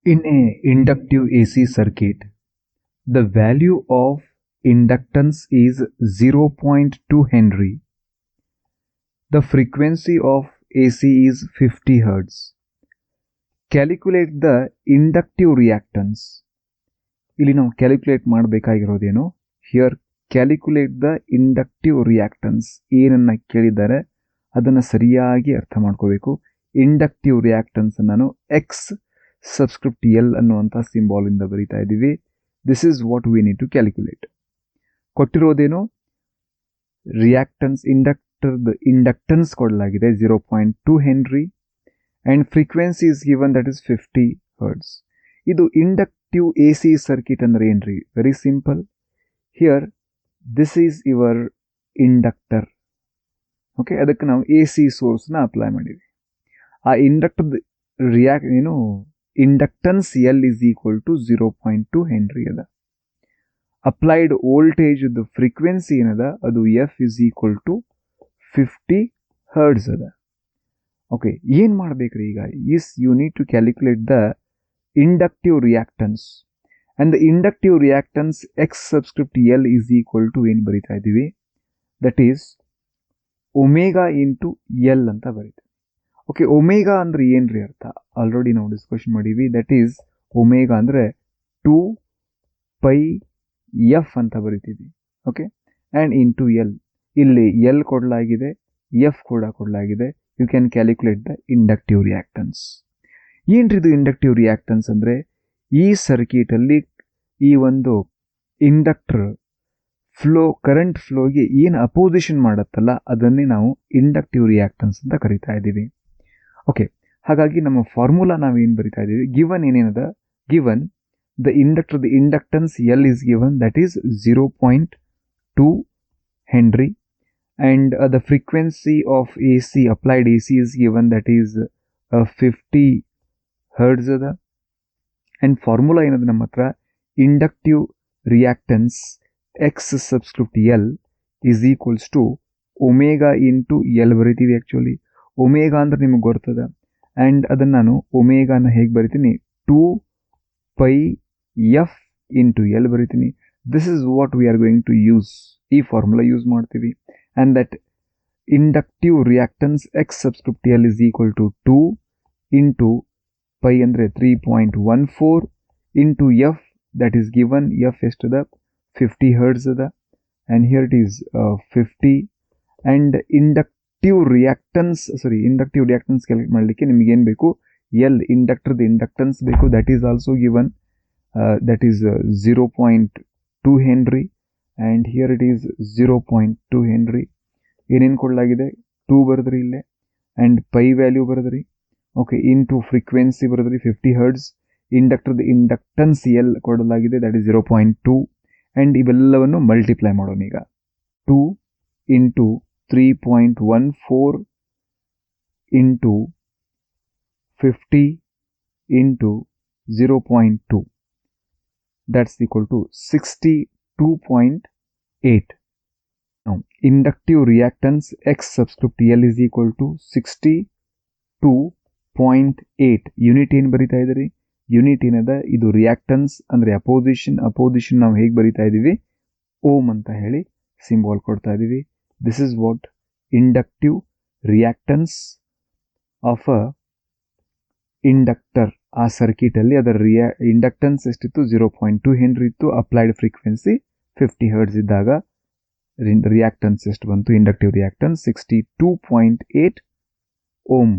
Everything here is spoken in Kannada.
In a inductive AC circuit, the value of inductance is 0.2 Henry. The frequency of AC is 50 Hz. Calculate the inductive reactance. ಇಲ್ಲಿ ನಾವು ಕ್ಯಾಲ್ಕುಲೇಟ್ ಮಾಡಬೇಕಾಗಿರೋದೇನು, here calculate the inductive reactance. ಏನನ್ನ ಕೇಳಿದ್ದಾರೆ ಅದನ್ನು ಸರಿಯಾಗಿ ಅರ್ಥ ಮಾಡ್ಕೋಬೇಕು. ಇಂಡಕ್ಟಿವ್ ರಿಯಾಕ್ಟನ್ಸ್ ನಾನು ಎಕ್ಸ್ ಸಬ್ಸ್ಕ್ರಿಪ್ಟ್ ಎಲ್ ಅನ್ನುವಂಥ ಸಿಂಬಾಲ್ ಇಂದ ಬರೀತಾ ಇದ್ದೀವಿ. This is what we need to calculate. ಕೊಟ್ಟಿರೋದೇನು, ರಿಯಾಕ್ಟನ್ಸ್ ಇಂಡಕ್ಟನ್ಸ್ ಕೊಡಲಾಗಿದೆ 0.2 henry and frequency is given, that is 50 Hz. ಇದು ಇಂಡಕ್ಟಿವ್ AC ಸರ್ಕ್ಯೂಟ್ ಅಂದ್ರೆ ಏನ್ರಿ? Very simple. Here this is your inductor. Okay, ಅದಕ್ಕೆ ನಾವು AC ಸೋರ್ಸ್ನ ಅಪ್ಲೈ ಮಾಡಿವಿ. ಆ inductor inductance L is equal to 0.2 henry ಅದ. ಅಪ್ಲೈಡ್ ವೋಲ್ಟೇಜ್ ಫ್ರೀಕ್ವೆನ್ಸಿ ಏನದ ಅದು F is equal to 50 Hz ಅದ. ಓಕೆ, ಏನು ಮಾಡಬೇಕ್ರಿ ಈಗ? You need to calculate the inductive reactance. And the inductive reactance X subscript L is equal to ಏನು ಬರಿತಾ ಇದ್ದೀವಿ? That is omega into L ಅಂತ ಬರೀತೀವಿ. ಓಕೆ, ಒಮೇಗಾ ಅಂದರೆ ಏನ್ರಿ ಅರ್ಥ? ಆಲ್ರೆಡಿ ನಾವು ಡಿಸ್ಕಷನ್ ಮಾಡೀವಿ. ದಟ್ ಈಸ್ ಒಮೇಗಾ ಅಂದರೆ 2πf ಅಂತ ಬರಿತೀವಿ. Okay, and into L. ಇಲ್ಲಿ ಎಲ್ ಕೊಡಲಾಗಿದೆ, ಎಫ್ ಕೂಡ ಕೊಡಲಾಗಿದೆ. You can calculate the inductive reactance. ಏನ್ರಿದು ಇಂಡಕ್ಟಿವ್ ರಿಯಾಕ್ಟನ್ಸ್ ಅಂದರೆ, ಈ ಸರ್ಕ್ಯೂಟಲ್ಲಿ ಈ ಒಂದು ಇಂಡಕ್ಟರ್ ಕರೆಂಟ್ ಫ್ಲೋಗೆ ಏನು ಅಪೋಸಿಷನ್ ಮಾಡುತ್ತಲ್ಲ ಅದನ್ನೇ ನಾವು ಇಂಡಕ್ಟಿವ್ ರಿಯಾಕ್ಟನ್ಸ್ ಅಂತ ಕರಿತಾ ಇದ್ದೀವಿ. ಓಕೆ, ಹಾಗಾಗಿ ನಮ್ಮ ಫಾರ್ಮುಲಾ ನಾವೇನು ಬರಿತಾ ಇದ್ದೀವಿ? ಗಿವನ್ ಏನೇನದ? Given the inductance L is given, that is 0.2 henry. And the frequency of AC, applied AC is given, that is 50 Hz ada. And formula ಏನದು ನಮ್ಮ ಹತ್ರ? Inductive reactance X subscript L is equals to omega into L ಬರಿತೀವಿ. ಆ್ಯಕ್ಚುಲಿ ಒಮೇಗಾ ಅಂದ್ರೆ ನಿಮಗೆ ಗೊತ್ತದ. ಆ್ಯಂಡ್ ಅದನ್ನು ನಾನು ಒಮೇಗಾನ ಹೇಗೆ ಬರಿತೀನಿ? 2πf ಇಂಟು ಎಲ್ ಬರಿತೀನಿ. This is what we are going to use. ಈ ಫಾರ್ಮುಲಾ ಯೂಸ್ ಮಾಡ್ತೀವಿ. And that inductive reactance X subscript L is equal to 2 into pi andre 3.14 into F, that is given. F is to the 50 Hz ada, and here it is 50. And inductive reactance calculate ಮಾಡಲಿಕ್ಕೆ ನಿಮಗೆ ಏನು ಬೇಕು? L, inductor the inductance ಬೇಕು. That is also given, that is 0.2 Henry. And here it is 0.2 henry. ಏನೇನು ಕೊಡಲಾಗಿದೆ? 2 ಬರೆದ್ರಿ ಇಲ್ಲೇ, ಆ್ಯಂಡ್ ಪೈ ವ್ಯಾಲ್ಯೂ ಬರೆದ್ರಿ. ಓಕೆ, ಇಂಟು ಫ್ರೀಕ್ವೆನ್ಸಿ ಬರೆದ್ರಿ 50 Hz. ಇಂಡಕ್ಟರ್ದು ಇಂಡಕ್ಟನ್ಸ್ ಎಲ್ ಕೊಡಲಾಗಿದೆ, ದಟ್ ಈಸ್ 0.2. ಆ್ಯಂಡ್ ಇವೆಲ್ಲವನ್ನು ಮಲ್ಟಿಪ್ಲೈ ಮಾಡೋಣ ಈಗ. 2 into 3.14 into 50 into 0.2, that's equal to 62.8. Now, inductive reactance X subscript L is equal to 62.8. Unit ಏನು ಬರಿತಾ ಇದ್ದೀರಿ? ಯೂನಿಟ್ ಏನದ? ಇದು ರಿಯಾಕ್ಟನ್ಸ್ ಅಂದರೆ ಅಪೋಸಿಷನ್ ನಾವು ಹೇಗೆ ಬರಿತಾ ಇದ್ದೀವಿ? ಓಮ್ ಅಂತ ಹೇಳಿ ಸಿಂಬಾಲ್ ಕೊಡ್ತಾ ಇದ್ದೀವಿ. This is what inductive reactance of a inductor. ಆ ಸರ್ಕ್ಯೂಟಲ್ಲಿ ಅದರ ಇಂಡಕ್ಟನ್ಸ್ ಎಷ್ಟಿತ್ತು? 0.2 ಹೆನ್ರಿ ಇತ್ತು. ಅಪ್ಲೈಡ್ ಫ್ರೀಕ್ವೆನ್ಸಿ 50 Hz ಇದ್ದಾಗ ರಿಯಾಕ್ಟನ್ಸ್ ಎಷ್ಟು ಬಂತು? Inductive reactance 62.8 ohm.